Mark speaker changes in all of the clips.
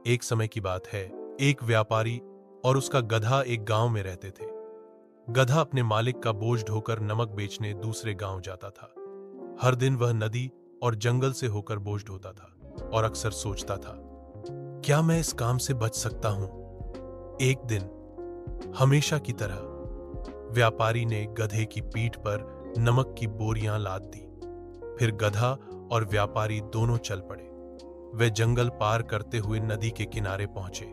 Speaker 1: एक समय की बात है, एक व्यापारी और उसका गधा एक गांव में रहते थे। गधा अपने मालिक का बोझ ढोकर नमक बेचने दूसरे गांव जाता था। हर दिन वह नदी और जंगल से होकर बोझ ढोता था और अक्सर सोचता था, क्या मैं इस काम से बच सकता हूं? एक दिन, हमेशा की तरह, व्यापारी ने गधे की पीठ पर नमक की बोरियां लाद दी। फिर गधा और व्यापारी दोनों चल पड़े। वे जंगल पार करते हुए नदी के किनारे पहुंचे।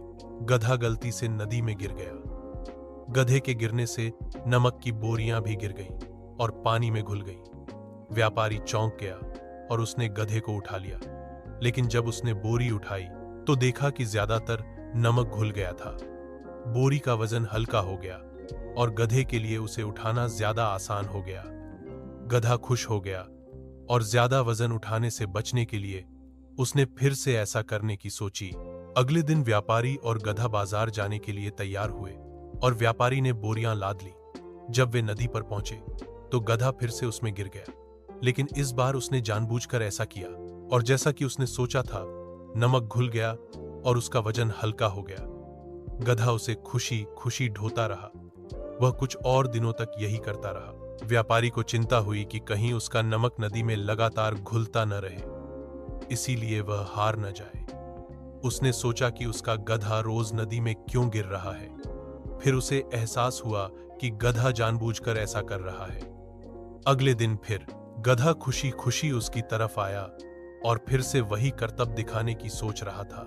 Speaker 1: गधा गलती से नदी में गिर गया। गधे के गिरने से नमक की बोरियां भी गिर गईं और पानी में घुल गईं। व्यापारी चौंक गया और उसने गधे को उठा लिया, लेकिन जब उसने बोरी उठाई तो देखा कि ज्यादातर नमक घुल गया था। बोरी का वजन हल्का हो गया और गधे के लिए उसे उठाना ज्यादा आसान हो गया। गधा खुश हो गया और ज्यादा वजन उठाने से बचने के लिए उसने फिर से ऐसा करने की सोची। अगले दिन व्यापारी और गधा बाजार जाने के लिए तैयार हुए और व्यापारी ने बोरियां लाद ली। जब वे नदी पर पहुंचे तो गधा फिर से उसमें गिर गया, लेकिन इस बार उसने जानबूझकर ऐसा किया और जैसा कि उसने सोचा था, नमक घुल गया और उसका वजन हल्का हो गया। गधा उसे खुशी खुशी ढोता रहा। वह कुछ और दिनों तक यही करता रहा। व्यापारी को चिंता हुई कि कहीं उसका नमक नदी में लगातार घुलता न रहे, इसीलिए वह हार न जाए। उसने सोचा कि उसका गधा रोज नदी में क्यों गिर रहा है। फिर उसे एहसास हुआ कि गधा जानबूझकर ऐसा कर रहा है। अगले दिन फिर गधा खुशी खुशी उसकी तरफ आया और फिर से वही करतब दिखाने की सोच रहा था,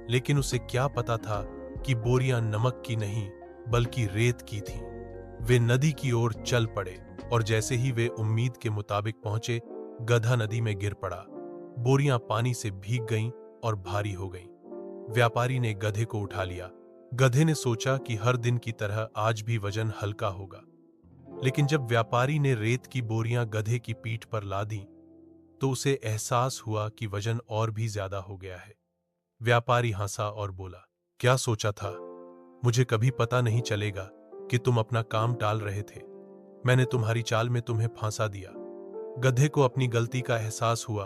Speaker 1: लेकिन उसे क्या पता था कि बोरियां नमक की नहीं बल्कि रेत की थीं। वे नदी की ओर चल पड़े और जैसे ही वे उम्मीद के मुताबिक पहुंचे, गधा नदी में गिर पड़ा। बोरियां पानी से भीग गईं और भारी हो गईं। व्यापारी ने गधे को उठा लिया। गधे ने सोचा कि हर दिन की तरह आज भी वजन हल्का होगा, लेकिन जब व्यापारी ने रेत की बोरियां गधे की पीठ पर लादी तो उसे एहसास हुआ कि वजन और भी ज्यादा हो गया है। व्यापारी हंसा और बोला, क्या सोचा था? मुझे कभी पता नहीं चलेगा कि तुम अपना काम टाल रहे थे। मैंने तुम्हारी चाल में तुम्हें फांसा दिया। गधे को अपनी गलती का एहसास हुआ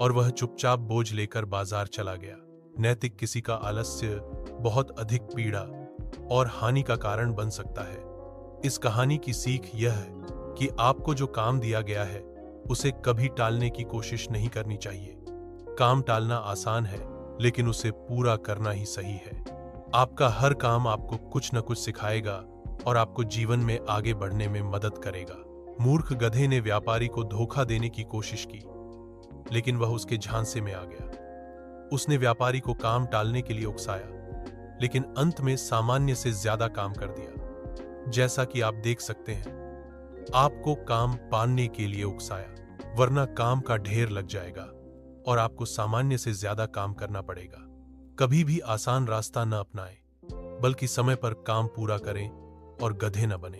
Speaker 1: और वह चुपचाप बोझ लेकर बाजार चला गया। नैतिक किसी का आलस्य बहुत अधिक पीड़ा और हानि का कारण बन सकता है। इस कहानी की सीख यह है कि आपको जो काम दिया गया है उसे कभी टालने की कोशिश नहीं करनी चाहिए। काम टालना आसान है, लेकिन उसे पूरा करना ही सही है। आपका हर काम आपको कुछ न कुछ सिखाएगा और आपको जीवन में आगे बढ़ने में मदद करेगा। मूर्ख गधे ने व्यापारी को धोखा देने की कोशिश की, लेकिन वह उसके झांसे में आ गया। उसने व्यापारी को काम टालने के लिए उकसाया, लेकिन अंत में सामान्य से ज्यादा काम कर दिया। जैसा कि आप देख सकते हैं, आपको काम पाने के लिए उकसाया, वरना काम का ढेर लग जाएगा और आपको सामान्य से ज्यादा काम करना पड़ेगा। कभी भी आसान रास्ता न अपनाएं, बल्कि समय पर काम पूरा करें और गधे न बने।